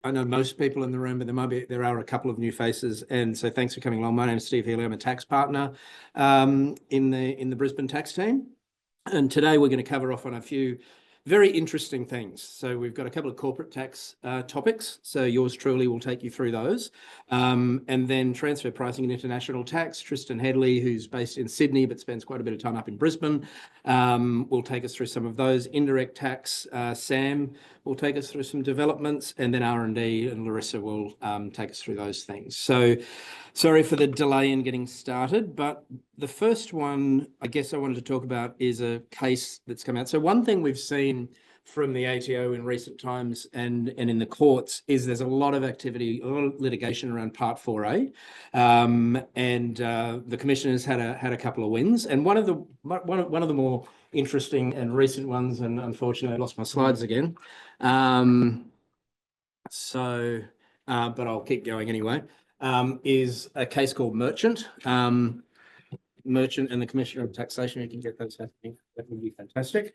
I know most people in the room, but there are a couple of new faces. And so thanks for coming along. My name is Steve Healy. I'm a tax partner in the Brisbane Tax Team. And today we're going to cover off on a few very interesting things. So we've got a couple of corporate tax topics. So yours truly will take you through those. And then transfer pricing and international tax. Tristan Headley, who's based in Sydney but spends quite a bit of time up in Brisbane, will take us through some of those. Indirect tax, Sam will take us through some developments, and then R&D and Larissa will take us through those things. So sorry for the delay in getting started, but the first one I guess I wanted to talk about is a case that's come out. So one thing we've seen from the ATO in recent times and in the courts is there's a lot of activity, a lot of litigation around Part 4A, and the Commission has had a couple of wins. And one of the more interesting and recent ones, and unfortunately I lost my slides again. But I'll keep going anyway. Is a case called Merchant. Merchant and the Commissioner of Taxation. You can get those happening. That would be fantastic.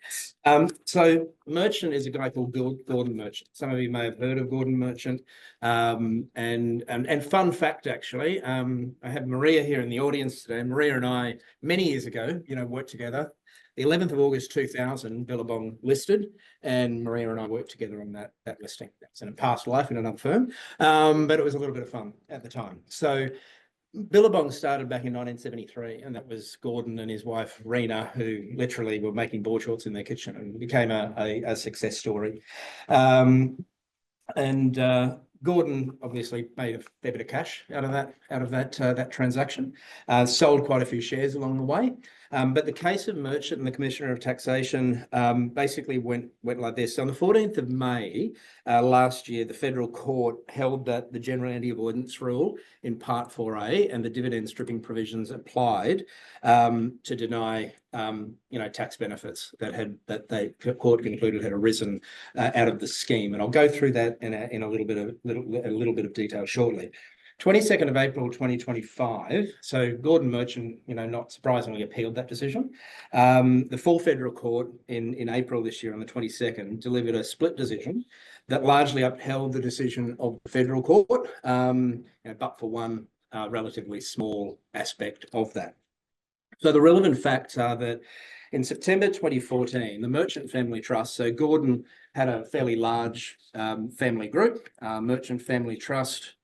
So Merchant is a guy called Gordon Merchant. Some of you may have heard of Gordon Merchant. And fun fact, actually, I have Maria here in the audience today. Maria and I, many years ago, worked together. The 11th of August 2000, Billabong listed, and Maria and I worked together on that listing. That's in a past life in another firm, but it was a little bit of fun at the time. So Billabong started back in 1973, and that was Gordon and his wife, Rena, who literally were making board shorts in their kitchen, and became a success story. Gordon obviously made a fair bit of cash out of that transaction, sold quite a few shares along the way. But the case of Merchant and the Commissioner of Taxation basically went like this. So on the 14th of May last year, the federal court held that the general anti-avoidance rule in Part 4A and the dividend stripping provisions applied to deny tax benefits that the court concluded had arisen out of the scheme. And I'll go through that in a little bit of detail shortly. 22nd of April 2025, so Gordon Merchant, not surprisingly, appealed that decision. The full federal court in April this year on the 22nd delivered a split decision that largely upheld the decision of the federal court, but for one relatively small aspect of that. So the relevant facts are that in September 2014, the Merchant Family Trust, so Gordon had a fairly large family group, Merchant Family Trust.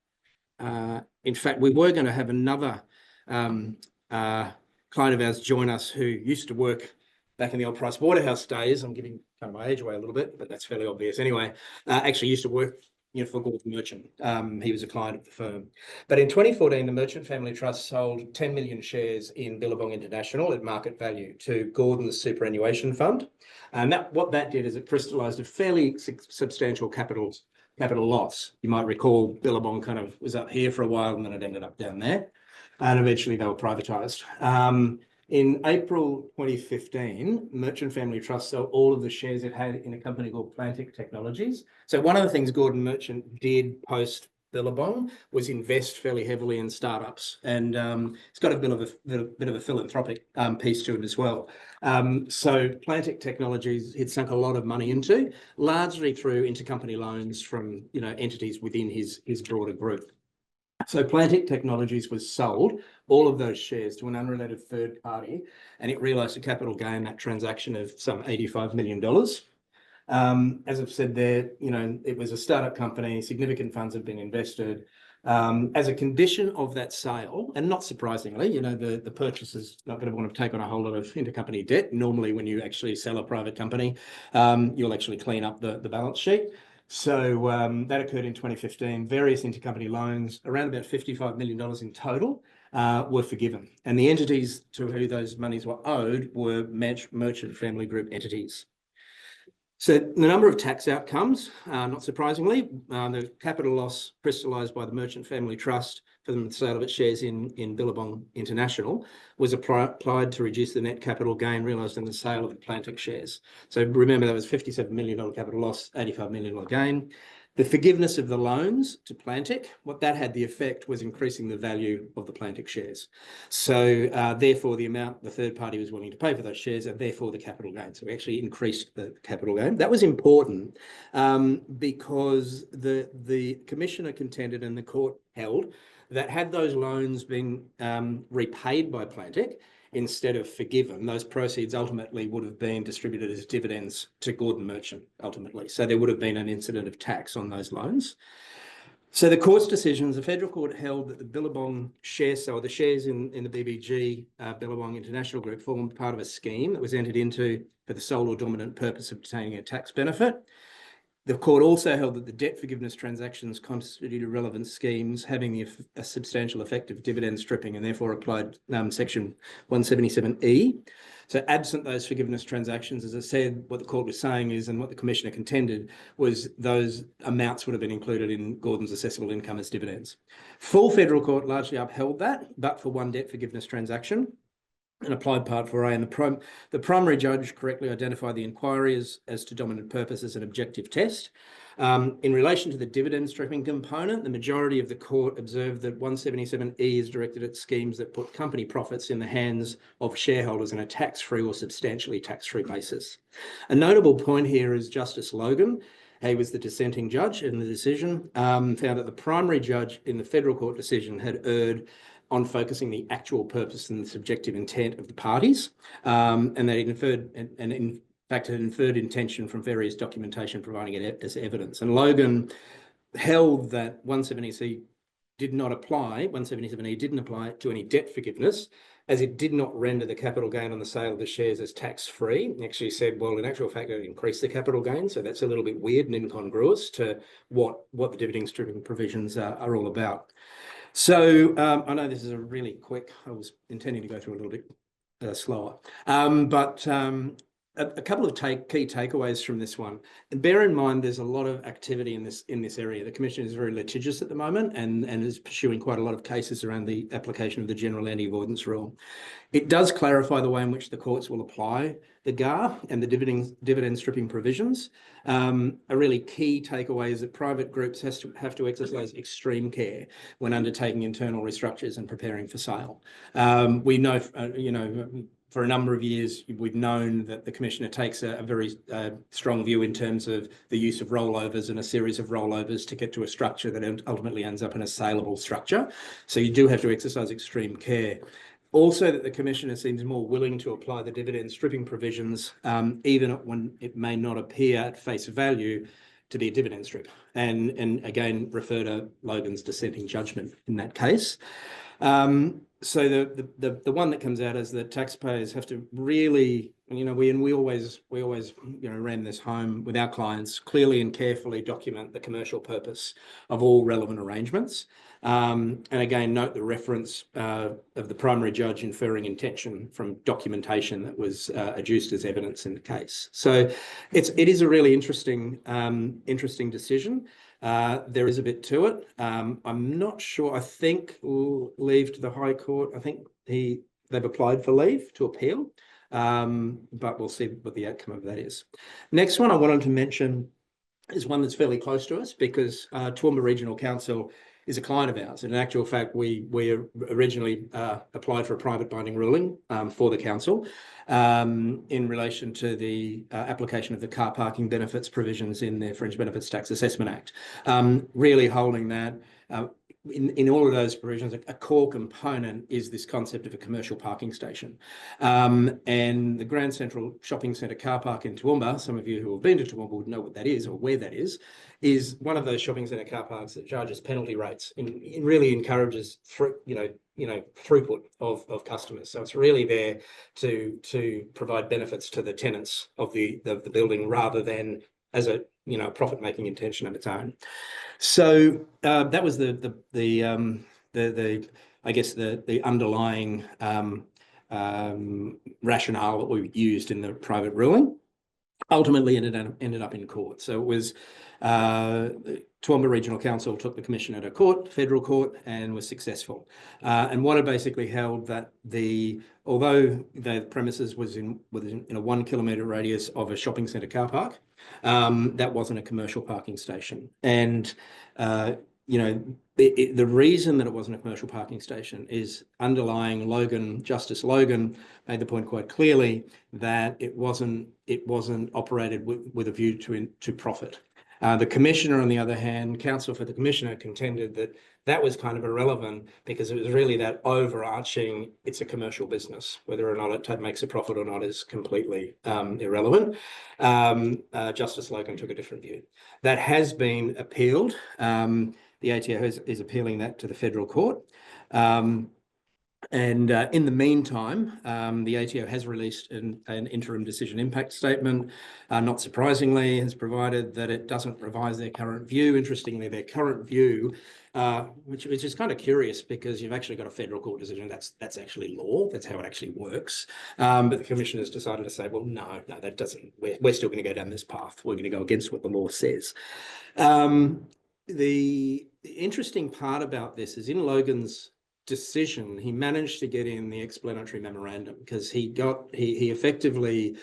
In fact, we were going to have another client of ours join us who used to work back in the old Price Waterhouse days. I'm giving kind of my age away a little bit, but that's fairly obvious anyway. Actually used to work for Gordon Merchant. He was a client of the firm. But in 2014, the Merchant Family Trust sold 10 million shares in Billabong International at market value to Gordon's superannuation fund. And what that did is it crystallised a fairly substantial capital loss. You might recall Billabong kind of was up here for a while and then it ended up down there. And eventually they were privatised. In April 2015, Merchant Family Trust sold all of the shares it had in a company called Plantic Technologies. So one of the things Gordon Merchant did post Billabong was invest fairly heavily in startups, and it's got a bit of a philanthropic piece to it as well. So Plantic Technologies he'd sunk a lot of money into, largely through intercompany loans from entities within his broader group. So Plantic Technologies was sold, all of those shares, to an unrelated third party, and it realised a capital gain, that transaction, of some $85 million. As I've said there, it was a startup company, significant funds had been invested. As a condition of that sale, and not surprisingly, the purchaser's not going to want to take on a whole lot of intercompany debt. Normally, when you actually sell a private company, you'll actually clean up the balance sheet. So that occurred in 2015. Various intercompany loans, around about $55 million in total, were forgiven. And the entities to who those monies were owed were Merchant Family Group entities. So the number of tax outcomes, not surprisingly, the capital loss crystallised by the Merchant Family Trust for the sale of its shares in Billabong International was applied to reduce the net capital gain realised in the sale of the Plantic shares. So remember, that was $57 million capital loss, $85 million gain. The forgiveness of the loans to Plantic, what that had the effect was increasing the value of the Plantic shares. So therefore the amount the third party was willing to pay for those shares, and therefore the capital gain. So we actually increased the capital gain. That was important because the commissioner contended and the court held that had those loans been repaid by Plantic, instead of forgiven, those proceeds ultimately would have been distributed as dividends to Gordon Merchant, ultimately. So there would have been an incident of tax on those loans. So the court's decisions, the federal court held that the Billabong shares, so the shares in the BBG Billabong International Group formed part of a scheme that was entered into for the sole or dominant purpose of obtaining a tax benefit. The court also held that the debt forgiveness transactions constituted relevant schemes having a substantial effect of dividend stripping, and therefore applied section 177E. So absent those forgiveness transactions, as I said, what the court was saying is, and what the commissioner contended, was those amounts would have been included in Gordon's assessable income as dividends. Full federal court largely upheld that, but for one debt forgiveness transaction, and applied Part 4A, and the primary judge correctly identified the inquiry as to dominant purpose as an objective test. In relation to the dividend stripping component, the majority of the court observed that 177E is directed at schemes that put company profits in the hands of shareholders on a tax-free or substantially tax-free basis. A notable point here is Justice Logan. He was the dissenting judge in the decision, found that the primary judge in the federal court decision had erred on focusing the actual purpose and the subjective intent of the parties, and that it inferred, and in fact, had inferred intention from various documentation providing it as evidence. And Logan held that 177E didn't apply to any debt forgiveness, as it did not render the capital gain on the sale of the shares as tax-free. He actually said, well, in actual fact, it increased the capital gain. So that's a little bit weird and incongruous to what the dividend stripping provisions are all about. So I know this is a really quick, I was intending to go through a little bit slower, but a couple of key takeaways from this one. And bear in mind, there's a lot of activity in this area. The Commission is very litigious at the moment and is pursuing quite a lot of cases around the application of the general anti-avoidance rule. It does clarify the way in which the courts will apply the GAR and the dividend stripping provisions. A really key takeaway is that private groups have to exercise extreme care when undertaking internal restructures and preparing for sale. We know, for a number of years, we've known that the Commissioner takes a very strong view in terms of the use of rollovers and a series of rollovers to get to a structure that ultimately ends up in a saleable structure. So you do have to exercise extreme care. Also, that the Commissioner seems more willing to apply the dividend stripping provisions, even when it may not appear at face value to be a dividend strip. And again, refer to Logan's dissenting judgment in that case. So the one that comes out is that taxpayers have to really, we always ran this home with our clients, clearly and carefully document the commercial purpose of all relevant arrangements. And again, note the reference of the primary judge inferring intention from documentation that was adduced as evidence in the case. So it is a really interesting decision. There is a bit to it. I'm not sure. I think leave to the High Court. I think they've applied for leave to appeal, but we'll see what the outcome of that is. Next one I wanted to mention is one that's fairly close to us because Toowoomba Regional Council is a client of ours. And in actual fact, we originally applied for a private binding ruling for the council in relation to the application of the car parking benefits provisions in the Fringe Benefits Tax Assessment Act. Really holding that in all of those provisions, a core component is this concept of a commercial parking station. And the Grand Central Shopping Centre car park in Toowoomba, some of you who have been to Toowoomba would know what that is or where that is one of those shopping centre car parks that charges penalty rates and it really encourages throughput of customers. So it's really there to provide benefits to the tenants of the building rather than as a profit-making intention of its own. So that was the underlying rationale that we used in the private ruling. Ultimately ended up in court. So it was Toowoomba Regional Council took the commissioner to court, federal court, and was successful. And what it basically held that although the premises was within a 1 kilometre radius of a shopping centre car park, that wasn't a commercial parking station. And the reason that it wasn't a commercial parking station is underlying Justice Logan made the point quite clearly that it wasn't operated with a view to profit. The commissioner, on the other hand, counsel for the commissioner contended that was kind of irrelevant because it was really that overarching, it's a commercial business. Whether or not it makes a profit or not is completely irrelevant. Justice Logan took a different view. That has been appealed. The ATO is appealing that to the federal court. And in the meantime, the ATO has released an interim decision impact statement. Not surprisingly, has provided that it doesn't revise their current view. Interestingly, their current view, which is kind of curious because you've actually got a federal court decision. That's actually law. That's how it actually works. But the commissioners decided to say, well, no, that doesn't. We're still going to go down this path. We're going to go against what the law says. The interesting part about this is in Logan's decision, he managed to get in the explanatory memorandum because he effectively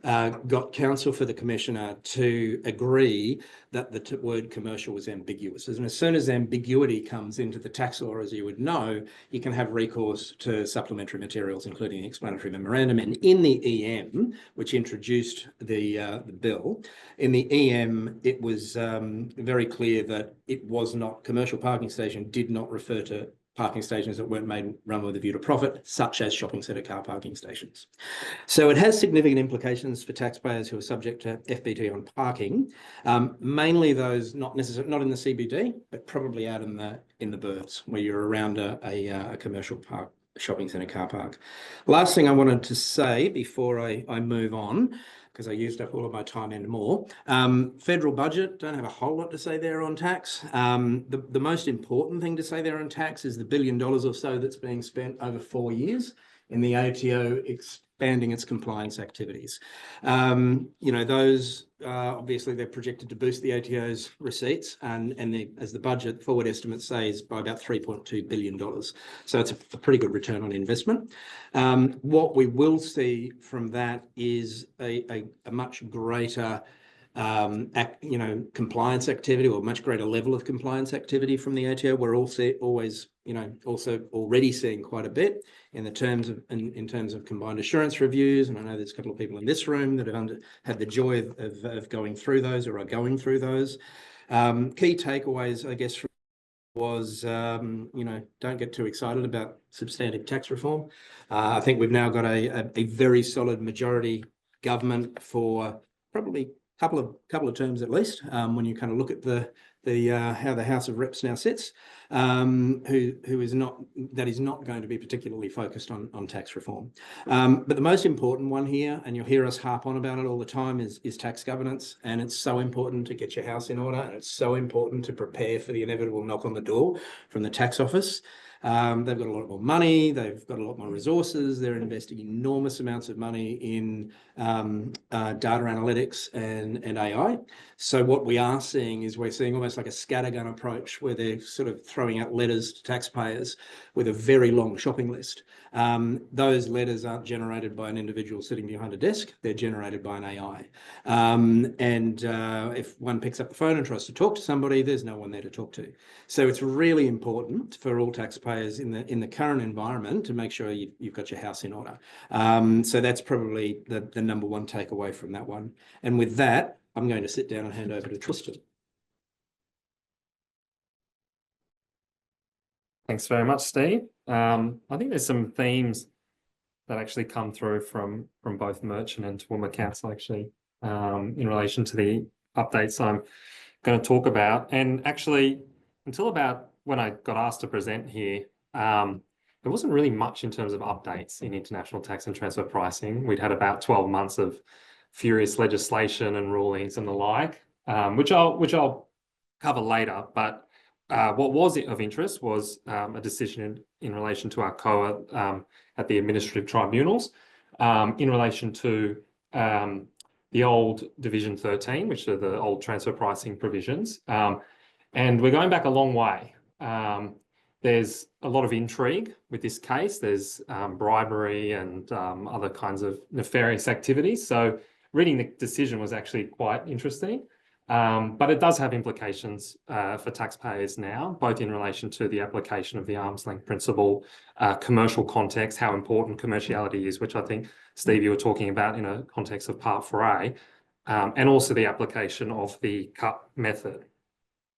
got counsel for the commissioner to agree that the word commercial was ambiguous. And as soon as ambiguity comes into the tax law, as you would know, you can have recourse to supplementary materials, including the explanatory memorandum. And in the EM, which introduced the bill, in the EM, it was very clear that it was not, commercial parking station did not refer to parking stations that weren't run with a view to profit, such as shopping centre car parking stations. So it has significant implications for taxpayers who are subject to FBT on parking, mainly those not in the CBD, but probably out in the burbs where you're around a commercial park, shopping centre car park. Last thing I wanted to say before I move on, because I used up all of my time and more. Federal budget, don't have a whole lot to say there on tax. The most important thing to say there on tax is the $1 billion or so that's being spent over 4 years in the ATO expanding its compliance activities. Those obviously they're projected to boost the ATO's receipts, and as the budget forward estimates say, is by about $3.2 billion. So it's a pretty good return on investment. What we will see from that is a much greater compliance activity, or much greater level of compliance activity from the ATO. We're also already seeing quite a bit in terms of combined assurance reviews, and I know there's a couple of people in this room that have had the joy of going through those or are going through those. Key takeaways, I guess, was don't get too excited about substantive tax reform. I think we've now got a very solid majority government for probably couple of terms at least, when you kind of look at how the House of Reps now sits, who is not going to be particularly focused on tax reform. But the most important one here, and you'll hear us harp on about it all the time, is tax governance. And it's so important to get your house in order, and it's so important to prepare for the inevitable knock on the door from the tax office. They've got a lot more money, they've got a lot more resources, they're investing enormous amounts of money in data analytics and AI. So what we are seeing is we're seeing almost like a scattergun approach where they're sort of throwing out letters to taxpayers with a very long shopping list. Those letters aren't generated by an individual sitting behind a desk, they're generated by an AI. If one picks up the phone and tries to talk to somebody, there's no one there to talk to. So it's really important for all taxpayers in the current environment to make sure you've got your house in order. So that's probably the number one takeaway from that one. And with that, I'm going to sit down and hand over to Tristan. Thanks very much, Steve. I think there's some themes that actually come through from both Merchant and Toowoomba Council actually in relation to the updates I'm going to talk about. And actually, until about when I got asked to present here, there wasn't really much in terms of updates in international tax and transfer pricing. We'd had about 12 months of furious legislation and rulings and the like, which I'll cover later. But what was of interest was a decision in relation to our COA at the administrative tribunals in relation to the the old Division 13, which are the old transfer pricing provisions. And we're going back a long way. There's a lot of intrigue with this case. There's bribery and other kinds of nefarious activities. So reading the decision was actually quite interesting. But it does have implications for taxpayers now, both in relation to the application of the arm's length principle, commercial context, how important commerciality is, which I think, Steve, you were talking about in a context of Part 4A, and also the application of the cut method.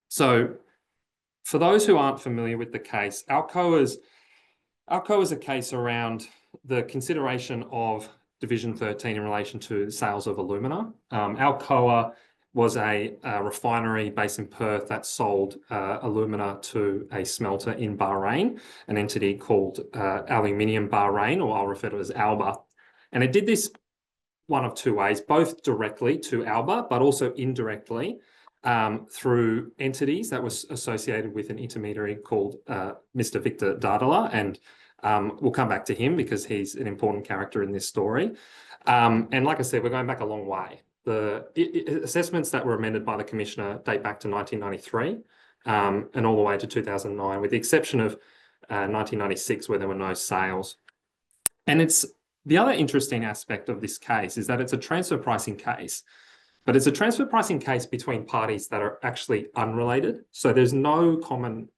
So for those who aren't familiar with the case, Alcoa is a case around the consideration of Division 13 in relation to sales of alumina. Alcoa was a refinery based in Perth that sold alumina to a smelter in Bahrain, an entity called Aluminium Bahrain, or I'll refer to it as ALBA. And it did this one of two ways, both directly to ALBA, but also indirectly through entities that was associated with an intermediary called Mr. Victor Dardala. And we'll come back to him because he's an important character in this story. And like I said, we're going back a long way. The assessments that were amended by the Commissioner date back to 1993 and all the way to 2009, with the exception of 1996, where there were no sales. And the other interesting aspect of this case is that it's a transfer pricing case, but it's a transfer pricing case between parties that are actually unrelated. So there's no common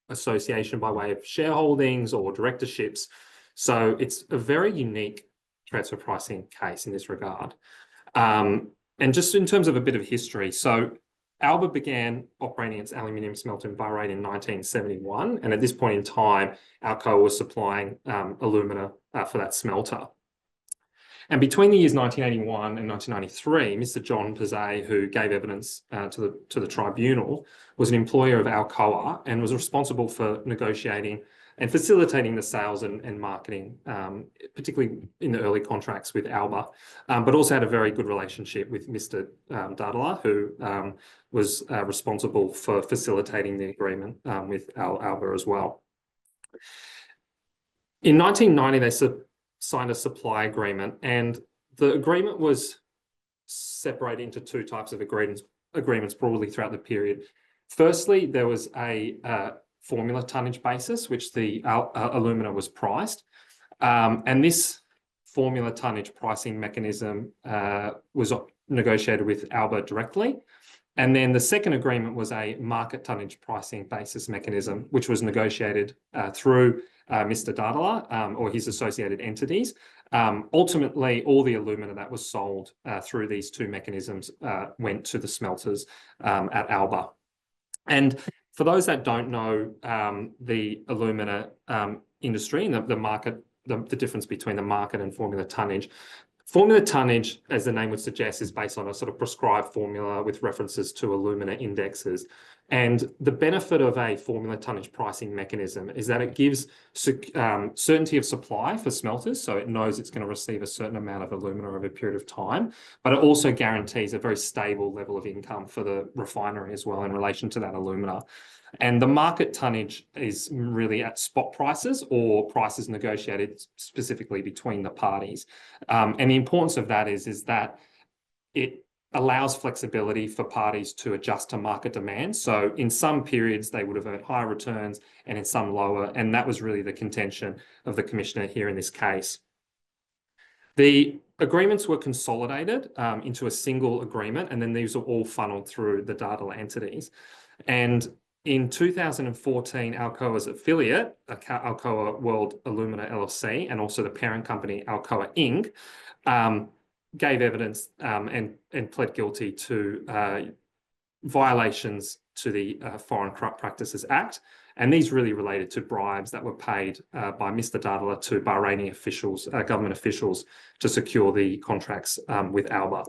association by way of shareholdings or directorships. So it's a very unique transfer pricing case in this regard. And just in terms of a bit of history, so ALBA began operating its aluminium smelter in Bahrain in 1971. And at this point in time, Alcoa was supplying alumina for that smelter. And between the years 1981 and 1993, Mr. John Pazay, who gave evidence to the tribunal, was an employer of Alcoa and was responsible for negotiating and facilitating the sales and marketing, particularly in the early contracts with ALBA, but also had a very good relationship with Mr. Dardala, who was responsible for facilitating the agreement with ALBA as well. In 1990, they signed a supply agreement, and the agreement was separated into two types of agreements broadly throughout the period. Firstly, there was a formula tonnage basis, which the alumina was priced. And this formula tonnage pricing mechanism was negotiated with ALBA directly. And then the second agreement was a market tonnage pricing basis mechanism, which was negotiated through Mr. Dardala or his associated entities. Ultimately, all the alumina that was sold through these two mechanisms went to the smelters at ALBA. And for those that don't know the alumina industry and the market, the difference between the market and formula tonnage, as the name would suggest, is based on a sort of prescribed formula with references to alumina indexes. And the benefit of a formula tonnage pricing mechanism is that it gives certainty of supply for smelters, so it knows it's going to receive a certain amount of alumina over a period of time, but it also guarantees a very stable level of income for the refinery as well in relation to that alumina. And the market tonnage is really at spot prices or prices negotiated specifically between the parties. And the importance of that is that it allows flexibility for parties to adjust to market demand. So in some periods, they would have earned higher returns and in some lower. And that was really the contention of the Commissioner here in this case. The agreements were consolidated into a single agreement, and then these were all funneled through the Dardala entities. And in 2014, Alcoa's affiliate, Alcoa World Alumina LLC, and also the parent company, Alcoa Inc., gave evidence and pled guilty to violations to the Foreign Corrupt Practices Act. And these really related to bribes that were paid by Mr. Dardala to Bahraini officials, government officials, to secure the contracts with ALBA.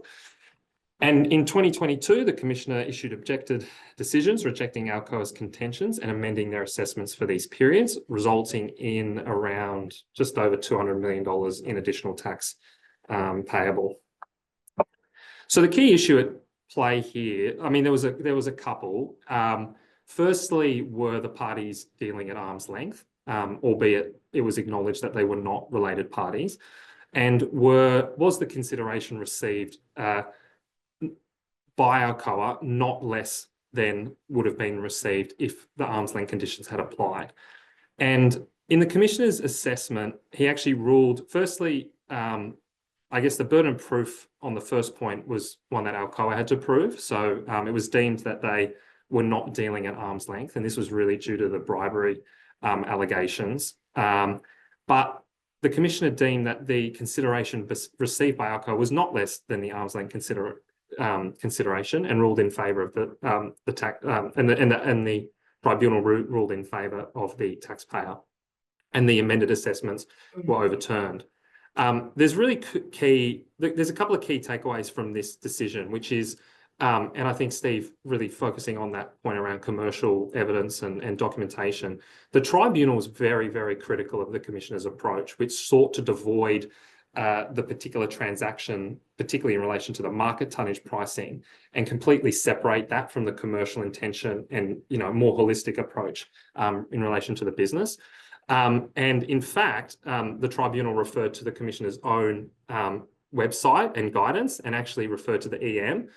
And in 2022, the Commissioner issued objected decisions rejecting Alcoa's contentions and amending their assessments for these periods, resulting in around just over $200 million in additional tax payable. So the key issue at play here, I mean, there was a couple. Firstly, were the parties dealing at arm's length, albeit it was acknowledged that they were not related parties, and was the consideration received by Alcoa, not less than would have been received if the arm's length conditions had applied. And in the Commissioner's assessment, he actually ruled, firstly, I guess the burden of proof on the first point was one that Alcoa had to prove. So it was deemed that they were not dealing at arm's length, and this was really due to the bribery allegations. But the Commissioner deemed that the consideration received by Alcoa was not less than the arm's length consideration, and ruled in favour of the tax, and the tribunal ruled in favour of the taxpayer, and the amended assessments were overturned. There's a couple of key takeaways from this decision, which is, and I think Steve really focusing on that point around commercial evidence and documentation. The tribunal was very, very critical of the Commissioner's approach, which sought to devoid the particular transaction, particularly in relation to the market tonnage pricing, and completely separate that from the commercial intention and, you know, more holistic approach in relation to the business. And in fact, the tribunal referred to the Commissioner's own website and guidance, and actually referred to the EM.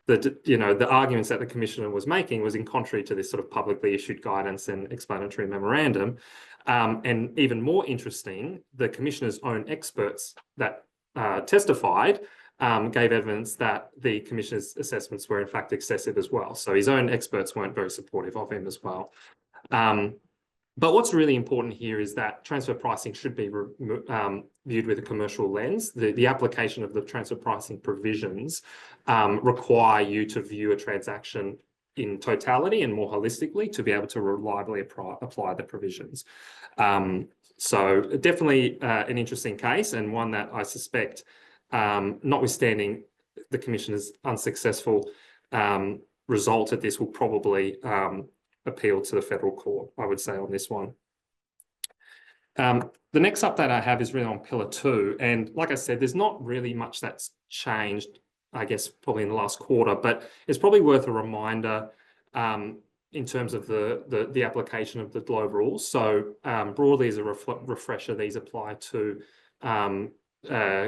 The arguments that the Commissioner was making was in contrary to this sort of publicly issued guidance and explanatory memorandum. And even more interesting, the Commissioner's own experts that testified gave evidence that the Commissioner's assessments were in fact excessive as well. So his own experts weren't very supportive of him as well. But what's really important here is that transfer pricing should be viewed with a commercial lens. The application of the transfer pricing provisions require you to view a transaction in totality and more holistically to be able to reliably apply the provisions. So definitely an interesting case, and one that I suspect, notwithstanding the Commissioner's unsuccessful result at this, will probably appeal to the federal court, I would say, on this one. The next update I have is really on Pillar 2. And like I said, there's not really much that's changed, I guess, probably in the last quarter, but it's probably worth a reminder in terms of the application of the Globe rules. So broadly, as a refresher, these apply to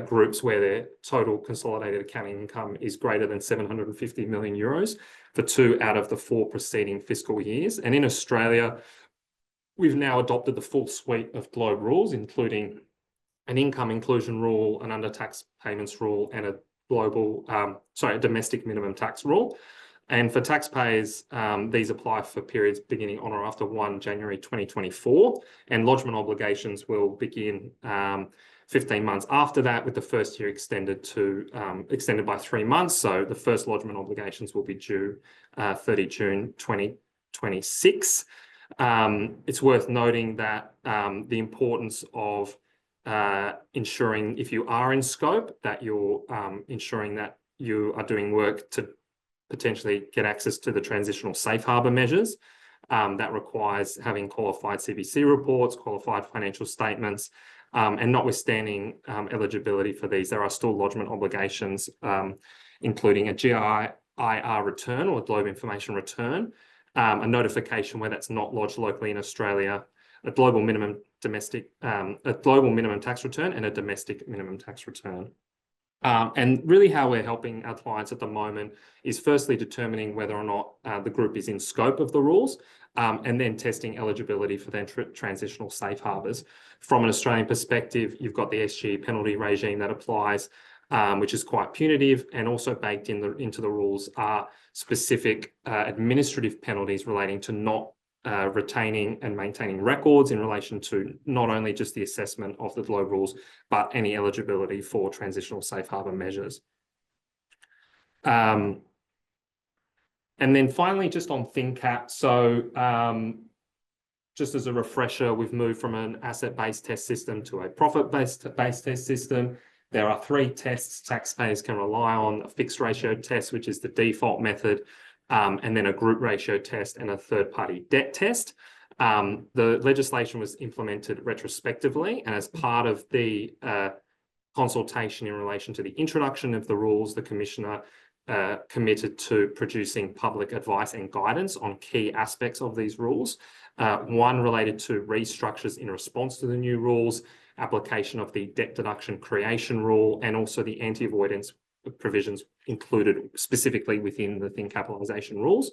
groups where their total consolidated accounting income is greater than 750 million euros for 2 out of the 4 preceding fiscal years. And in Australia, we've now adopted the full suite of Globe rules, including an income inclusion rule, an under-tax payments rule, and a domestic minimum tax rule. And for taxpayers, these apply for periods beginning on or after 1 January 2024, and lodgement obligations will begin 15 months after that, with the first year extended by 3 months. So the first lodgement obligations will be due 30 June 2026. It's worth noting that the importance of ensuring, if you are in scope, that you're ensuring that you are doing work to potentially get access to the transitional safe harbour measures. That requires having qualified CBC reports, qualified financial statements, and notwithstanding eligibility for these, there are still lodgement obligations, including a GIR return or a Globe Information Return, a notification where that's not lodged locally in Australia, a global minimum tax return, and a domestic minimum tax return. And really how we're helping our clients at the moment is firstly determining whether or not the group is in scope of the rules, and then testing eligibility for their transitional safe harbours. From an Australian perspective, you've got the SG penalty regime that applies, which is quite punitive, and also baked into the rules are specific administrative penalties relating to not retaining and maintaining records in relation to not only just the assessment of the Globe rules, but any eligibility for transitional safe harbour measures. And then finally, just on ThinCap. So just as a refresher, we've moved from an asset-based test system to a profit-based test system. There are 3 tests taxpayers can rely on: a fixed ratio test, which is the default method, and then a group ratio test and a third-party debt test. The legislation was implemented retrospectively, and as part of the consultation in relation to the introduction of the rules, the Commissioner committed to producing public advice and guidance on key aspects of these rules. One related to restructures in response to the new rules, application of the debt deduction creation rule, and also the anti-avoidance provisions included specifically within the thin capitalisation rules,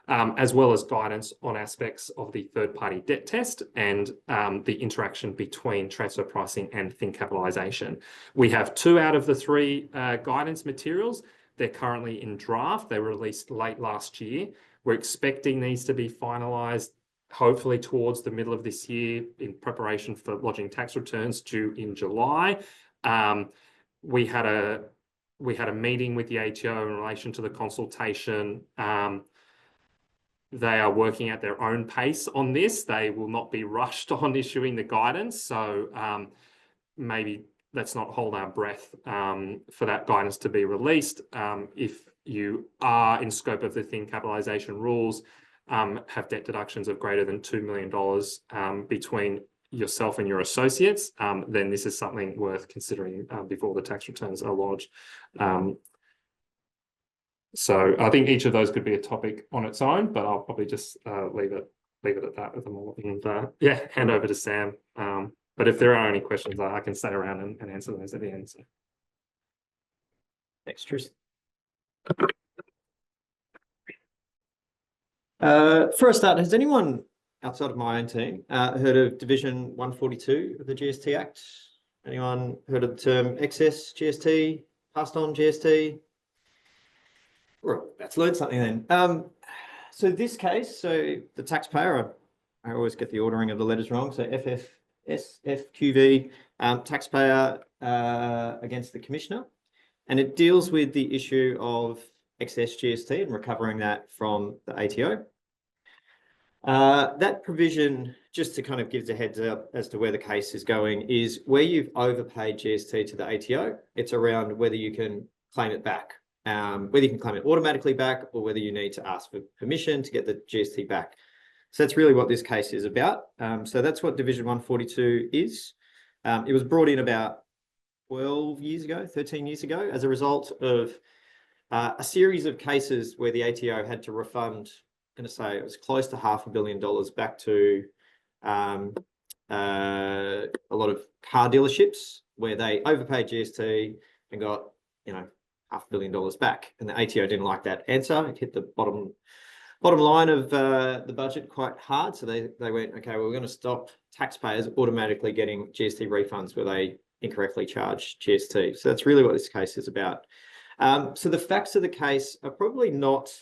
as well as guidance on aspects of the third-party debt test and the interaction between transfer pricing and thin capitalisation. We have 2 out of the 3 guidance materials. They're currently in draft. They were released late last year. We're expecting these to be finalised hopefully towards the middle of this year in preparation for lodging tax returns due in July. We had a meeting with the ATO in relation to the consultation. They are working at their own pace on this. They will not be rushed on issuing the guidance. So maybe let's not hold our breath for that guidance to be released. If you are in scope of the thin capitalisation rules, have debt deductions of greater than $2 million between yourself and your associates, then this is something worth considering before the tax returns are lodged. So I think each of those could be a topic on its own, but I'll probably just leave it at that with them all, and yeah, hand over to Sam. But if there are any questions, I can stay around and answer those at the end. So. Thanks, Tris. For a start, has anyone outside of my own team heard of Division 142 of the GST Act? Anyone heard of the term excess GST, passed on GST? Right, let's learn something then. So this case, so the taxpayer, I always get the ordering of the letters wrong. So FFSFQV, taxpayer against the commissioner, and it deals with the issue of excess GST and recovering that from the ATO. That provision, just to kind of give a heads up as to where the case is going, is where you've overpaid GST to the ATO, it's around whether you can claim it back. Whether you can claim it automatically back or whether you need to ask for permission to get the GST back. So that's really what this case is about. So that's what Division 142 is. It was brought in about 12 years ago, 13 years ago, as a result of a series of cases where the ATO had to refund, I'm going to say it was close to $500 million back to a lot of car dealerships where they overpaid GST and got, $500 million back, and the ATO didn't like that answer. It hit the bottom line of the budget quite hard. So they went, okay, well, we're going to stop taxpayers automatically getting GST refunds where they incorrectly charge GST. So that's really what this case is about. So the facts of the case are probably not.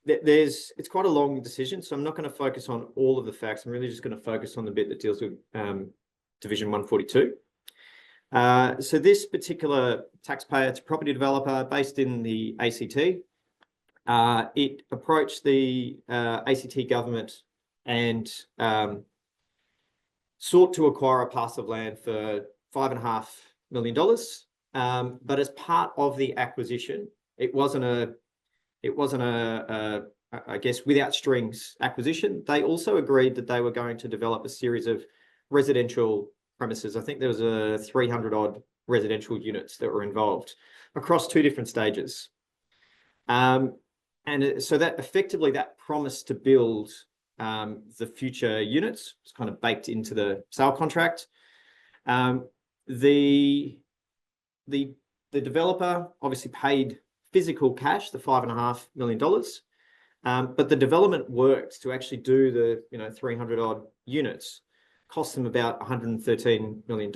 It's quite a long decision, so I'm not going to focus on all of the facts. I'm really just going to focus on the bit that deals with Division 142. So this particular taxpayer, it's a property developer based in the ACT. It approached the ACT government and sought to acquire a parcel of land for $5.5 million. But as part of the acquisition, it wasn't a I guess without strings acquisition. They also agreed that they were going to develop a series of residential premises. I think there was a 300 odd residential units that were involved across 2 different stages. And so that effectively that promise to build the future units was kind of baked into the sale contract. The developer obviously paid physical cash, the $5.5 million, but the development works to actually do the 300 odd units cost them about $113 million.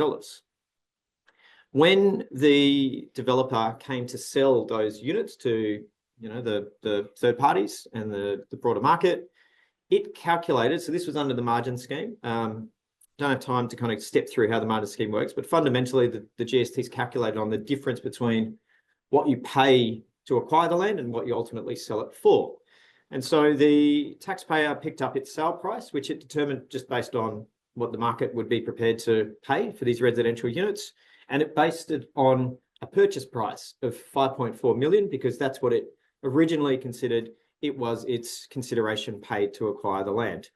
When the developer came to sell those units to the third parties and the broader market, it calculated, so this was under the margin scheme. Don't have time to kind of step through how the margin scheme works, but fundamentally the GST is calculated on the difference between what you pay to acquire the land and what you ultimately sell it for. And so the taxpayer picked up its sale price, which it determined just based on what the market would be prepared to pay for these residential units. And it based it on a purchase price of $5.4 million, because that's what it originally considered it was its consideration paid to acquire the land.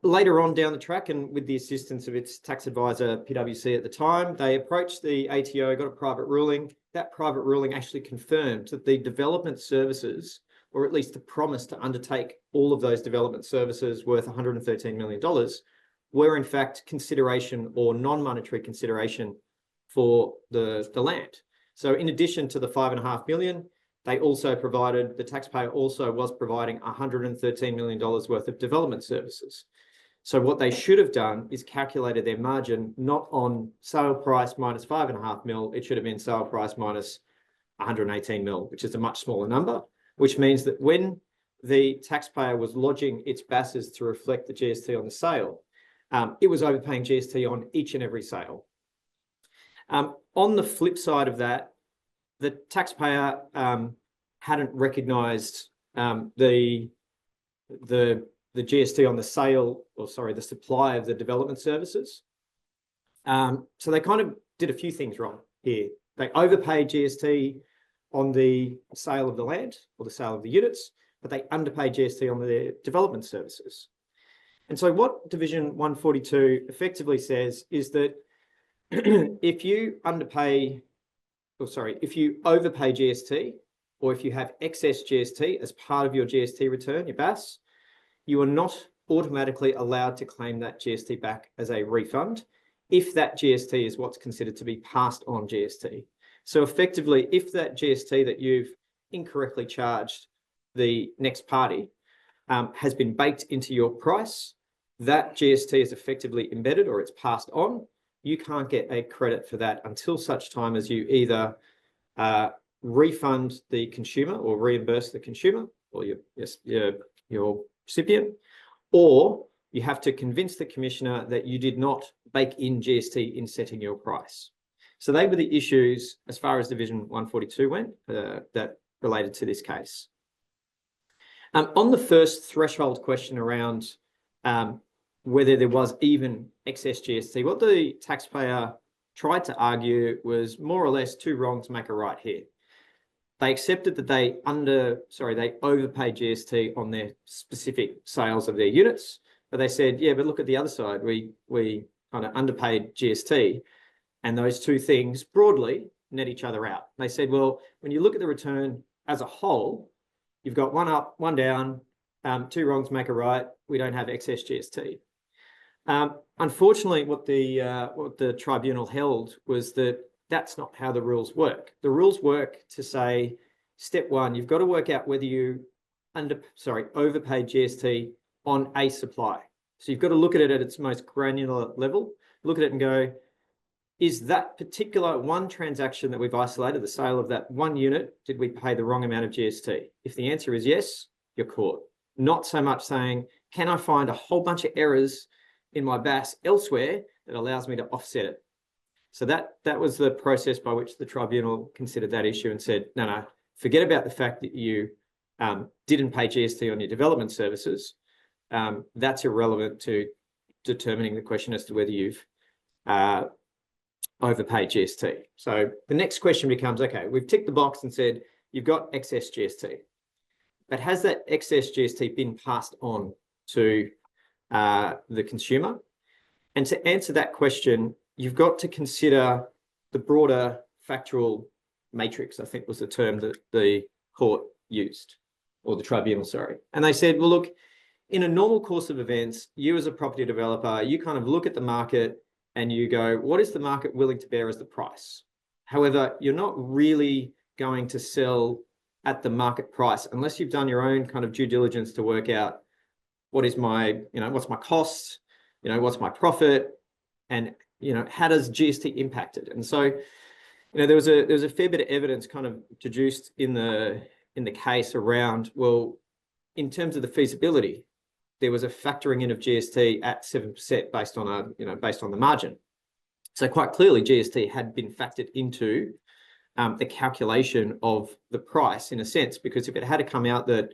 Later on down the track, and with the assistance of its tax advisor, PwC at the time, they approached the ATO, got a private ruling. That private ruling actually confirmed that the development services, or at least the promise to undertake all of those development services worth $113 million, were in fact consideration or non-monetary consideration for the land. So in addition to the $5.5 million, they also provided, the taxpayer also was providing $113 million worth of development services. So what they should have done is calculated their margin not on sale price minus $5.5 million, it should have been sale price minus 118 million, which is a much smaller number, which means that when the taxpayer was lodging its BASs to reflect the GST on the sale, it was overpaying GST on each and every sale. On the flip side of that, the taxpayer hadn't recognised the GST on the sale, or sorry, the supply of the development services. So they kind of did a few things wrong here. They overpaid GST on the sale of the land or the sale of the units, but they underpaid GST on the development services. And so what Division 142 effectively says is that if you overpay GST, or if you have excess GST as part of your GST return, your BAS, you are not automatically allowed to claim that GST back as a refund if that GST is what's considered to be passed on GST. So effectively, if that GST that you've incorrectly charged the next party has been baked into your price, that GST is effectively embedded or it's passed on. You can't get a credit for that until such time as you either refund the consumer or reimburse the consumer or your recipient, or you have to convince the commissioner that you did not bake in GST in setting your price. So they were the issues as far as Division 142 went that related to this case. On the first threshold question around whether there was even excess GST, what the taxpayer tried to argue was more or less two wrongs make a right here. They accepted that they overpaid GST on their specific sales of their units, but they said, yeah, but look at the other side. We kind of underpaid GST, and those two things broadly net each other out. They said, well, when you look at the return as a whole, you've got one up, one down, two wrongs make a right. We don't have excess GST. Unfortunately, what the tribunal held was that that's not how the rules work. The rules work to say, step one, you've got to work out whether you overpaid GST on a supply. So you've got to look at it at its most granular level, look at it and go, is that particular one transaction that we've isolated, the sale of that one unit, did we pay the wrong amount of GST? If the answer is yes, you're caught. Not so much saying, can I find a whole bunch of errors in my BAS elsewhere that allows me to offset it? So that was the process by which the tribunal considered that issue and said, no, forget about the fact that you didn't pay GST on your development services. That's irrelevant to determining the question as to whether you've overpaid GST. So the next question becomes, okay, we've ticked the box and said, you've got excess GST, but has that excess GST been passed on to the consumer? And to answer that question, you've got to consider the broader factual matrix, I think was the term that the court used, or the tribunal, sorry. And they said, well, look, in a normal course of events, you as a property developer, you kind of look at the market and you go, what is the market willing to bear as the price? However, you're not really going to sell at the market price unless you've done your own kind of due diligence to work out what is my, what's my cost, what's my profit, and how does GST impact it? And so, there was a fair bit of evidence kind of deduced in the case around, well, in terms of the feasibility, there was a factoring in of GST at 7% based on the margin. So quite clearly, GST had been factored into the calculation of the price in a sense, because if it had to come out that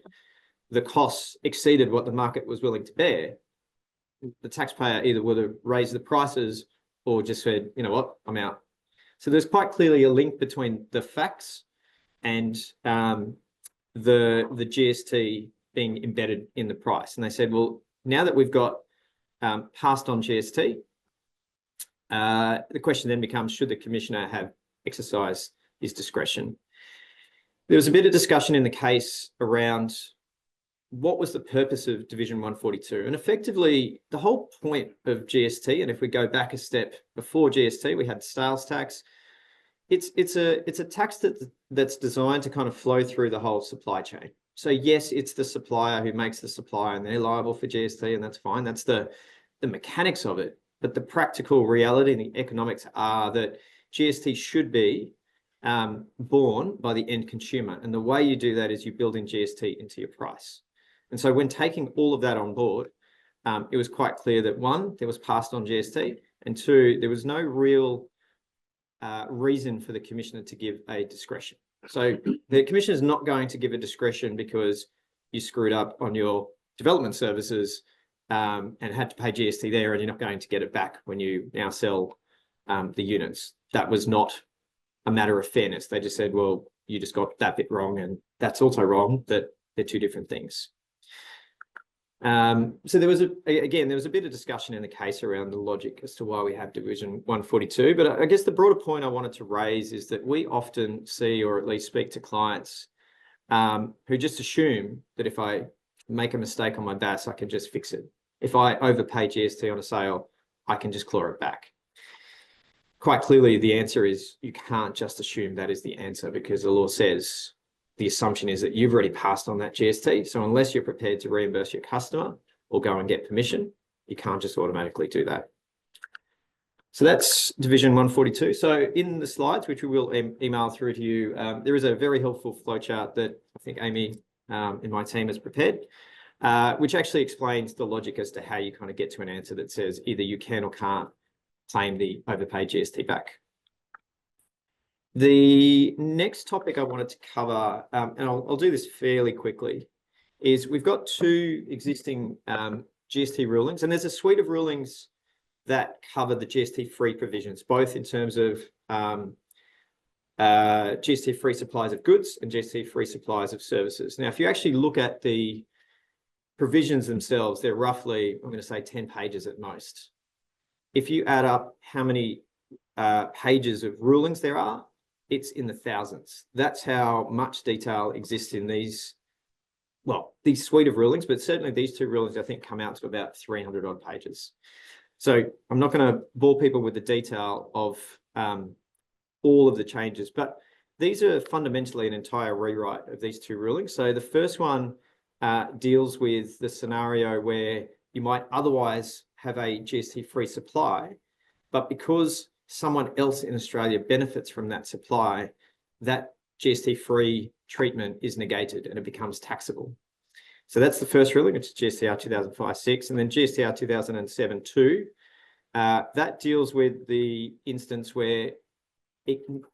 the costs exceeded what the market was willing to bear, the taxpayer either would have raised the prices or just said, you know what, I'm out. So there's quite clearly a link between the facts and the GST being embedded in the price. And they said, well, now that we've got passed on GST, the question then becomes, should the commissioner have exercised his discretion? There was a bit of discussion in the case around what was the purpose of Division 142? And effectively, the whole point of GST, and if we go back a step before GST, we had sales tax. It's a tax that's designed to kind of flow through the whole supply chain. So yes, it's the supplier who makes the supply, and they're liable for GST, and that's fine. That's the mechanics of it. But the practical reality and the economics are that GST should be borne by the end consumer. And the way you do that is you build in GST into your price. And so when taking all of that on board, it was quite clear that one, there was passed on GST, and two, there was no real reason for the commissioner to give a discretion. So the commissioner is not going to give a discretion because you screwed up on your development services and had to pay GST there, and you're not going to get it back when you now sell the units. That was not a matter of fairness. They just said, well, you just got that bit wrong, and that's also wrong, that they're two different things. So there was a bit of discussion in the case around the logic as to why we have Division 142. But I guess the broader point I wanted to raise is that we often see, or at least speak to clients who just assume that if I make a mistake on my BAS, I can just fix it. If I overpay GST on a sale, I can just claw it back. Quite clearly, the answer is you can't just assume that is the answer, because the law says the assumption is that you've already passed on that GST. So unless you're prepared to reimburse your customer or go and get permission, you can't just automatically do that. So that's Division 142. So in the slides, which we will email through to you, there is a very helpful flowchart that I think Amy in my team has prepared, which actually explains the logic as to how you kind of get to an answer that says either you can or can't claim the overpaid GST back. The next topic I wanted to cover, and I'll do this fairly quickly, is we've got two existing GST rulings, and there's a suite of rulings that cover the GST-free provisions, both in terms of GST-free supplies of goods and GST-free supplies of services. Now, if you actually look at the provisions themselves, they're roughly, I'm going to say 10 pages at most. If you add up how many pages of rulings there are, it's in the thousands. That's how much detail exists in these suite of rulings, but certainly these two rulings, I think, come out to about 300 odd pages. So I'm not going to bore people with the detail of all of the changes, but these are fundamentally an entire rewrite of these two rulings. So the first one deals with the scenario where you might otherwise have a GST-free supply, but because someone else in Australia benefits from that supply, that GST-free treatment is negated and it becomes taxable. So that's the first ruling, which is GSTR 2005-6, and then GSTR 2007-2. That deals with the instance where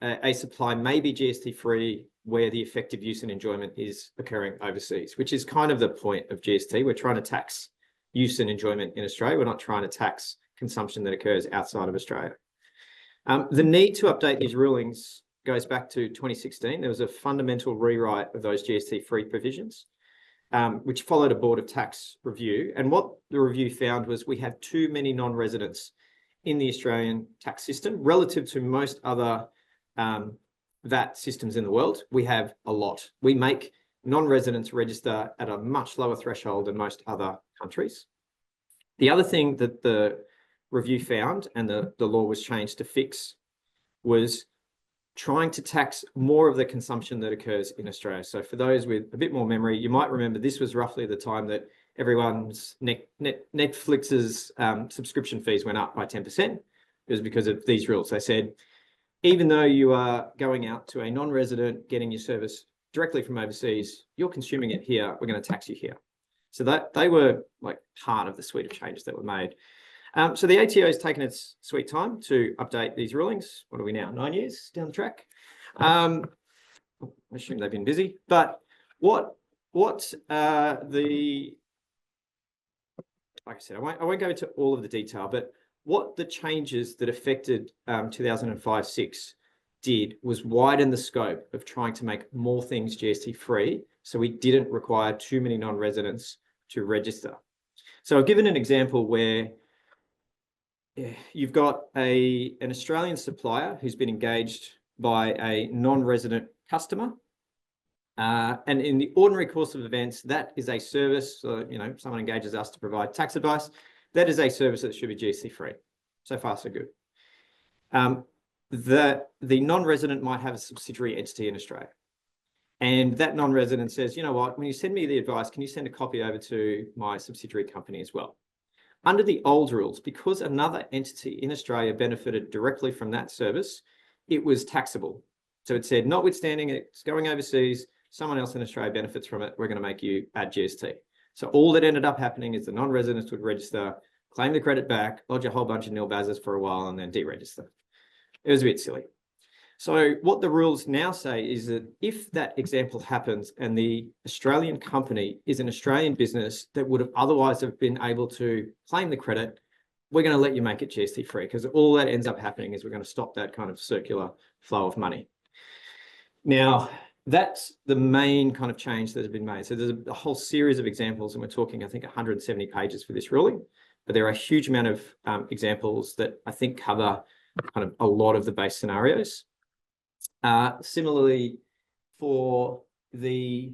a supply may be GST-free where the effective use and enjoyment is occurring overseas, which is kind of the point of GST. We're trying to tax use and enjoyment in Australia. We're not trying to tax consumption that occurs outside of Australia. The need to update these rulings goes back to 2016. There was a fundamental rewrite of those GST-free provisions, which followed a Board of Tax review. And what the review found was we have too many non-residents in the Australian tax system relative to most other VAT systems in the world. We have a lot. We make non-residents register at a much lower threshold than most other countries. The other thing that the review found, and the law was changed to fix, was trying to tax more of the consumption that occurs in Australia. So for those with a bit more memory, you might remember this was roughly the time that everyone's Netflix's subscription fees went up by 10%. It was because of these rules. They said, even though you are going out to a non-resident, getting your service directly from overseas, you're consuming it here, we're going to tax you here. So that they were like part of the suite of changes that were made. So the ATO has taken its sweet time to update these rulings. What are we now, 9 years down the track? I assume they've been busy, but like I said, I won't go into all of the detail, but what the changes that affected 2005-6 did was widen the scope of trying to make more things GST free, so we didn't require too many non-residents to register. So I've given an example where you've got an Australian supplier who's been engaged by a non-resident customer. And in the ordinary course of events, that is a service. So, you know, someone engages us to provide tax advice. That is a service that should be GST free. So far, so good. The non-resident might have a subsidiary entity in Australia. And that non-resident says, you know what, when you send me the advice, can you send a copy over to my subsidiary company as well? Under the old rules, because another entity in Australia benefited directly from that service, it was taxable. So it said, notwithstanding it's going overseas, someone else in Australia benefits from it, we're going to make you add GST. So all that ended up happening is the non-residents would register, claim the credit back, lodge a whole bunch of nil bazers for a while, and then deregister. It was a bit silly. So what the rules now say is that if that example happens and the Australian company is an Australian business that would have otherwise have been able to claim the credit, we're going to let you make it GST free, because all that ends up happening is we're going to stop that kind of circular flow of money. Now, that's the main kind of change that has been made. So there's a whole series of examples, and we're talking, I think, 170 pages for this ruling, but there are a huge amount of examples that I think cover kind of a lot of the base scenarios. Similarly, for the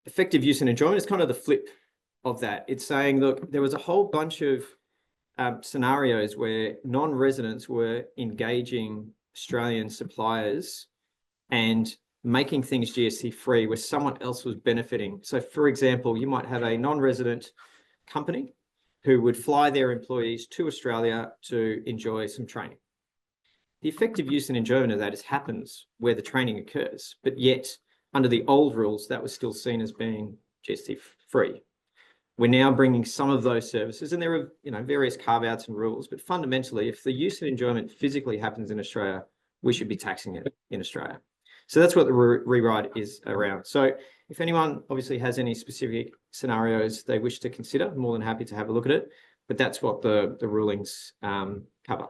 effective use and enjoyment, it's kind of the flip of that. It's saying, look, there was a whole bunch of scenarios where non-residents were engaging Australian suppliers and making things GST free where someone else was benefiting. So for example, you might have a non-resident company who would fly their employees to Australia to enjoy some training. The effective use and enjoyment of that happens where the training occurs, but yet under the old rules, that was still seen as being GST free. We're now bringing some of those services, and there are, you know, various carve-outs and rules, but fundamentally, if the use and enjoyment physically happens in Australia, we should be taxing it in Australia. So that's what the rewrite is around. So if anyone obviously has any specific scenarios they wish to consider, I'm more than happy to have a look at it, but that's what the rulings cover.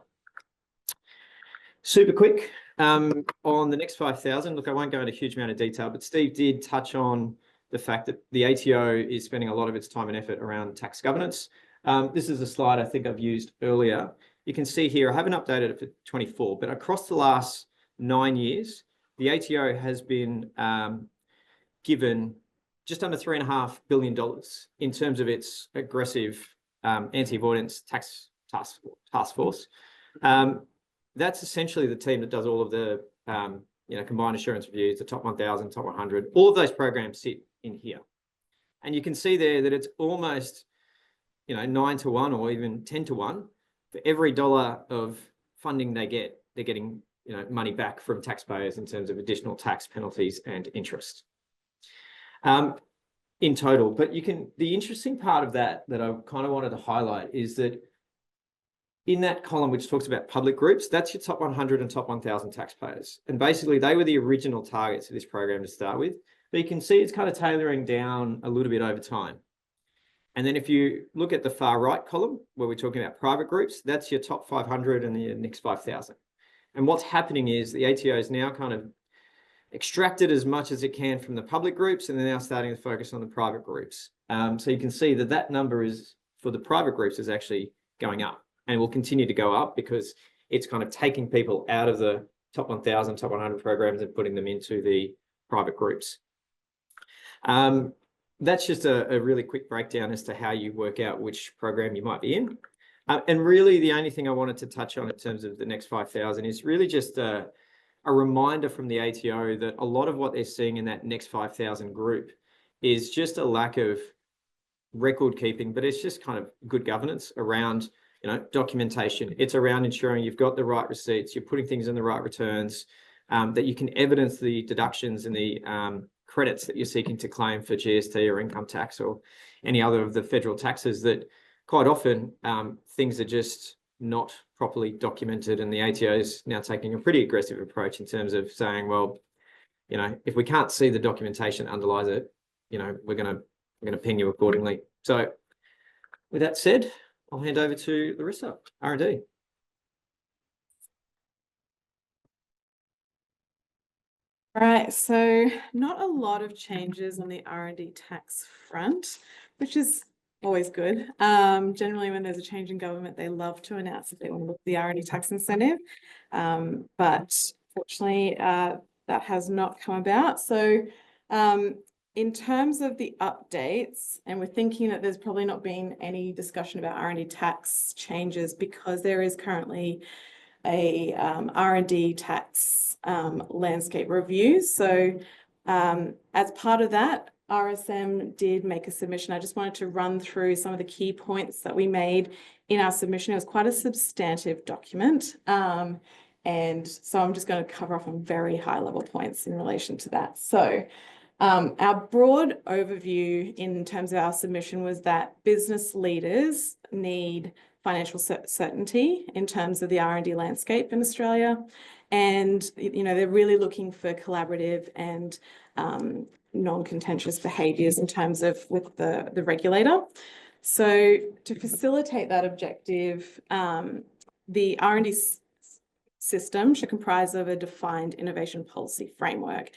Super quick on the next 5,000. Look, I won't go into a huge amount of detail, but Steve did touch on the fact that the ATO is spending a lot of its time and effort around tax governance. This is a slide I think I've used earlier. You can see here, I haven't updated it for 24, but across the last 9 years, the ATO has been given just under $3.5 billion in terms of its aggressive anti-avoidance tax task force. That's essentially the team that does all of the combined assurance reviews, the top 1,000, top 100. All of those programs sit in here. And you can see there that it's almost 9 to 1 or even 10 to 1. For every dollar of funding they get, they're getting money back from taxpayers in terms of additional tax penalties and interest in total. But the interesting part of that I kind of wanted to highlight is that in that column, which talks about public groups, that's your top 100 and top 1,000 taxpayers. And basically, they were the original targets of this program to start with. But you can see it's kind of tailoring down a little bit over time. And then if you look at the far right column, where we're talking about private groups, that's your top 500 and the next 5,000. And what's happening is the ATO is now kind of extracted as much as it can from the public groups, and they're now starting to focus on the private groups. So you can see that number is, for the private groups, is actually going up. And will continue to go up because it's kind of taking people out of the top 1,000, top 100 programs and putting them into the private groups. That's just a really quick breakdown as to how you work out which program you might be in. And really the only thing I wanted to touch on in terms of the next 5,000 is really just a reminder from the ATO that a lot of what they're seeing in that next 5,000 group is just a lack of record keeping, but it's just kind of good governance around documentation. It's around ensuring you've got the right receipts, you're putting things in the right returns, that you can evidence the deductions and the credits that you're seeking to claim for GST or income tax or any other of the federal taxes, that quite often things are just not properly documented. And the ATO is now taking a pretty aggressive approach in terms of saying, well, if we can't see the documentation underlies it, we're going to ping you accordingly. So with that said, I'll hand over to Larissa, R&D. All right, so not a lot of changes on the R&D tax front, which is always good. Generally, when there's a change in government, they love to announce that they want to look at the R&D tax incentive. But fortunately, that has not come about. So In terms of the updates, and we're thinking that there's probably not been any discussion about R&D tax changes because there is currently a R&D tax landscape review. So as part of that, RSM did make a submission. I just wanted to run through some of the key points that we made in our submission. It was quite a substantive document. And so I'm just going to cover off on very high level points in relation to that. So our broad overview in terms of our submission was that business leaders need financial certainty in terms of the R&D landscape in Australia. And, you know, they're really looking for collaborative and non-contentious behaviours in terms of with the regulator. So to facilitate that objective, the R&D system should comprise of a defined innovation policy framework.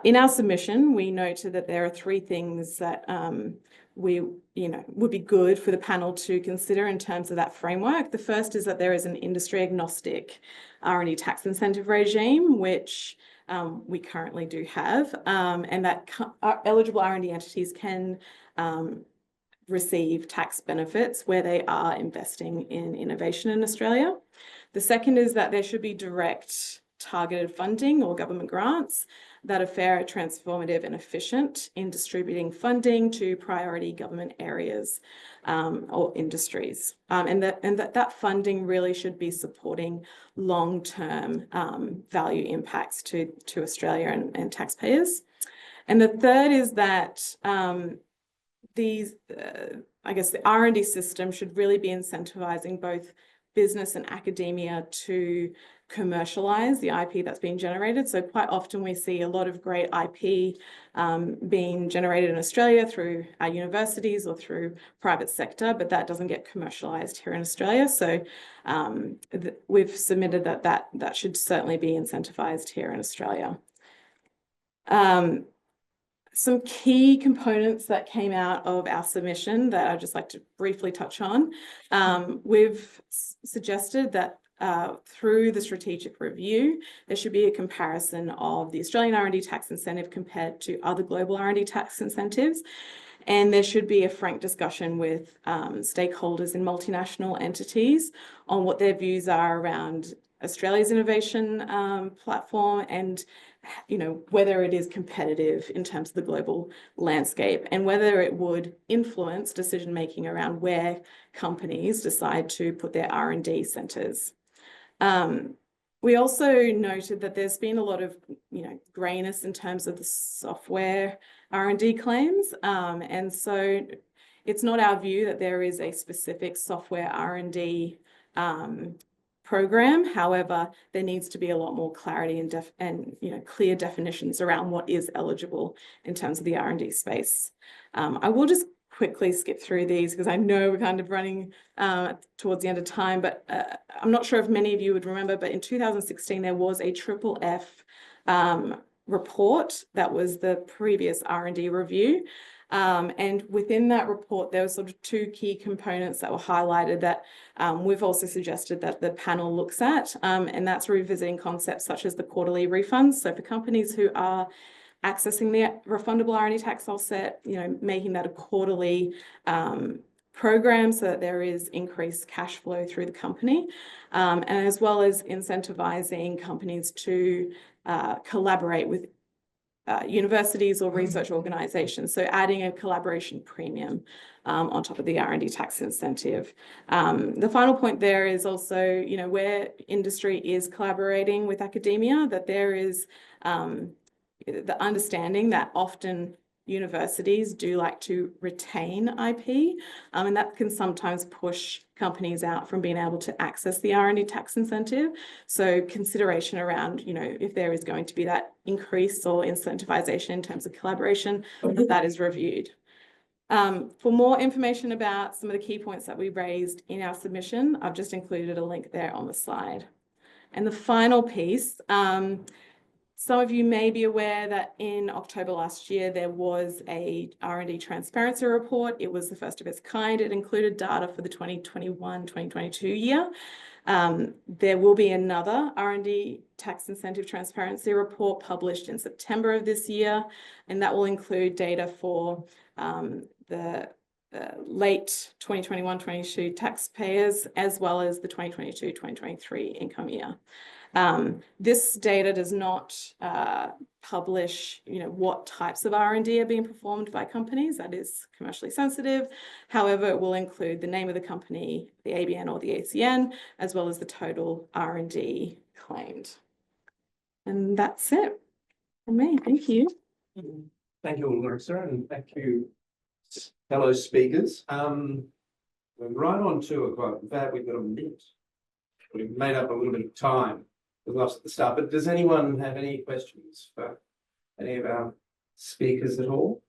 In our submission, we noted that there are three things that would be good for the panel to consider in terms of that framework. The first is that there is an industry agnostic R&D tax incentive regime, which we currently do have, and that eligible R&D entities can receive tax benefits where they are investing in innovation in Australia. The second is that there should be direct targeted funding or government grants that are fair, transformative and efficient in distributing funding to priority government areas or industries. And that funding really should be supporting long-term value impacts to Australia and taxpayers. And the third is that I guess the R&D system should really be incentivizing both business and academia to commercialize the IP that's being generated. So quite often we see a lot of great IP being generated in Australia through our universities or through private sector, but that doesn't get commercialized here in Australia. So we've submitted that should certainly be incentivized here in Australia. Some key components that came out of our submission that I'd just like to briefly touch on. We've suggested that through the strategic review, there should be a comparison of the Australian R&D tax incentive compared to other global R&D tax incentives. And there should be a frank discussion with stakeholders in multinational entities on what their views are around Australia's innovation platform and whether it is competitive in terms of the global landscape and whether it would influence decision-making around where companies decide to put their R&D centres. We also noted that there's been a lot of, greyness in terms of the software R&D claims. And so it's not our view that there is a specific software R&D program. However, there needs to be a lot more clarity and clear definitions around what is eligible in terms of the R&D space. I will just quickly skip through these because I know we're kind of running towards the end of time, but I'm not sure if many of you would remember, but in 2016, there was a FFF report that was the previous R&D review. And within that report, there were sort of two key components that were highlighted that we've also suggested that the panel looks at, and that's revisiting concepts such as the quarterly refunds. So for companies who are accessing the refundable R&D tax offset, making that a quarterly program so that there is increased cash flow through the company, and as well as incentivizing companies to collaborate with universities or research organizations. So adding a collaboration premium on top of the R&D tax incentive. The final point there is also, where industry is collaborating with academia, that there is the understanding that often universities do like to retain IP, and that can sometimes push companies out from being able to access the R&D tax incentive. So consideration around, if there is going to be that increase or incentivization in terms of collaboration, that is reviewed. For more information about some of the key points that we raised in our submission, I've just included a link there on the slide. And the final piece, Some of you may be aware that in October last year, there was a R&D transparency report. It was the first of its kind. It included data for the 2021-2022 year. There will be another R&D tax incentive transparency report published in September of this year, and that will include data for the late 2021-22 taxpayers, as well as the 2022-2023 income year. This data does not publish, what types of R&D are being performed by companies. That is commercially sensitive. However, it will include the name of the company, the ABN or the ACN, as well as the total R&D claimed. And that's it from me. Thank you. Thank you, Larissa, and thank you, fellow speakers. We're right on to it. Well, in fact, we've got a minute. We've made up a little bit of time with us at the start, but does anyone have any questions for any of our speakers at all?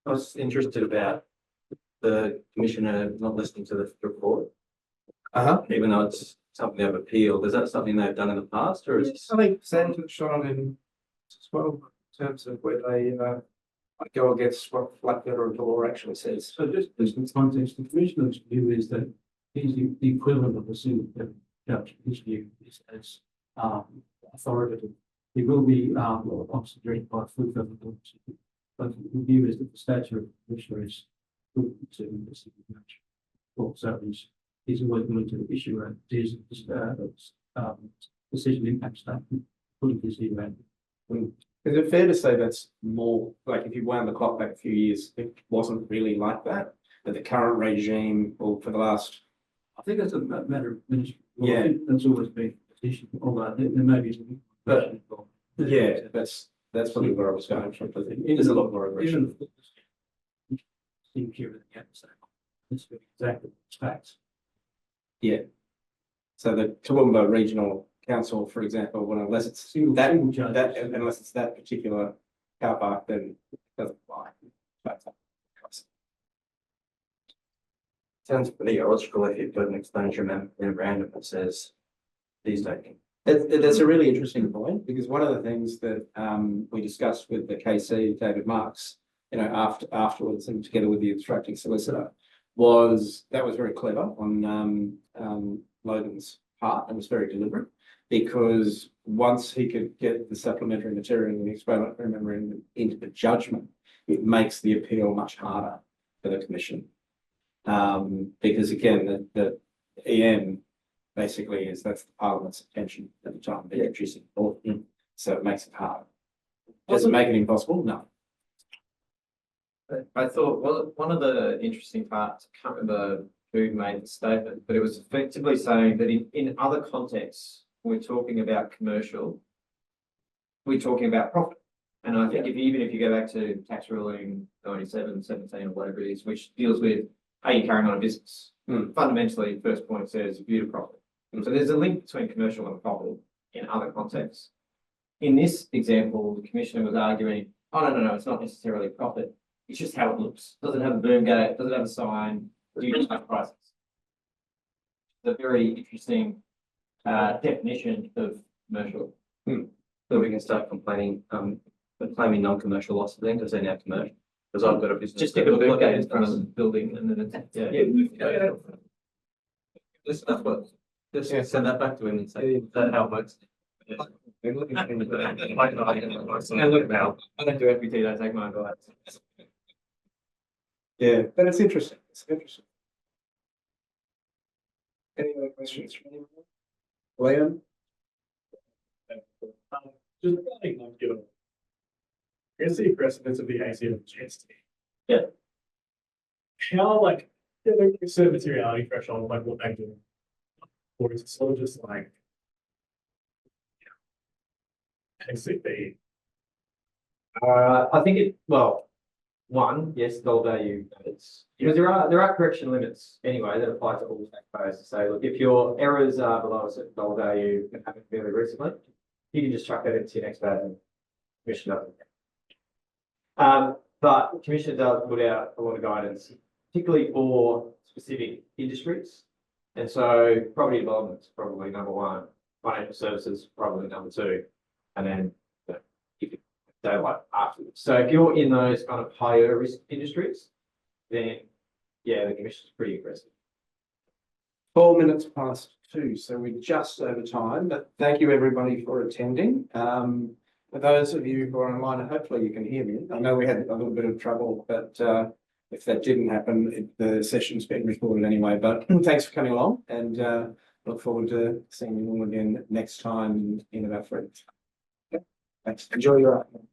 I was interested about the Commissioner not listening to the report, even though it's something they've appealed. Is that something they've done in the past, or is this... I think Sam touched on it as well, in terms of where they go against what Black Letter of the Law actually says. So just in context, the Commissioner's view is that he's the equivalent of a single judge. His view is as authoritative. He will be obviously directed by full government, but the view is that the stature of the Commissioner is good to the single judge. So he's always willing to issue a decision impact statement, putting his view out. Is it fair to say that's more like, if you wound the clock back a few years, it wasn't really like that? But the current regime, or for the last... I think that's a matter of ministry. Well, Yeah. I think that's always been a position, although there may be some... But yeah, that's probably where I was going from. There's a lot more aggression. Even here in the outside, it's exactly facts. Yeah. So the Toowoomba Regional Council, for example, well, unless it's Single judge. unless it's that particular car park, then it doesn't apply. Sounds pretty illogical if you've got an expenditure memorandum that says these dating. That's a really interesting point, because one of the things that we discussed with the KC, David Marks, afterwards, and together with the instructing solicitor, was that was very clever on Logan's part, and was very deliberate, because once he could get the supplementary material and the explanatory memorandum into the judgment, it makes the appeal much harder for the Commission. Because again, the EM basically that's the Parliament's intention at the time, the electricity board. So it makes it hard. Does it make it impossible? No. I thought, well, one of the interesting parts, I can't remember who made the statement, but it was effectively saying that in other contexts, we're talking about commercial, we're talking about profit. And I think even if you go back to tax ruling 97, 17 or whatever it is, which deals with are you carrying on a business? Fundamentally, first point says view to profit. So there's a link between commercial and profit in other contexts. In this example, the Commissioner was arguing, oh, no, it's not necessarily profit. It's just how it looks. Does it have a boom gate? Does it have a sign? Do you have prices? It's a very interesting definition of commercial. So we can start claiming non-commercial loss then, because they're now commercial. Because I've got a business. Just stick a boom gate in front of the building and then it's, Listen, that's what. Just send that back to him and say, that how it works. I don't do FBT, I take my advice. Yeah, but it's interesting. It's interesting. Any other questions from anyone? Liam? Just regarding I guess the precedence of the ACN GST. Yeah. How the sort of materiality threshold, like what they do, or is it sort of just like ACB? I think one, yes, dollar value limits. Because there are correction limits anyway that apply to all taxpayers to say, look, if your errors are below a certain dollar value and happen fairly recently, you can just chuck that into your next bad and Commission doesn't. But the Commission does put out a lot of guidance, particularly for specific industries. And so property development is probably number one financial services probably number 2, and then you could daylight afterwards. So if you're in those kind of higher risk industries, then yeah, the commission's pretty aggressive. 4 minutes past 2, so we're just over time, but thank you everybody for attending. For those of you who are online, hopefully you can hear me. I know we had a little bit of trouble, but if that didn't happen, the session's been recorded anyway. But thanks for coming along, and look forward to seeing you all again next time in about 3 weeks. Okay. Thanks. Enjoy your afternoon.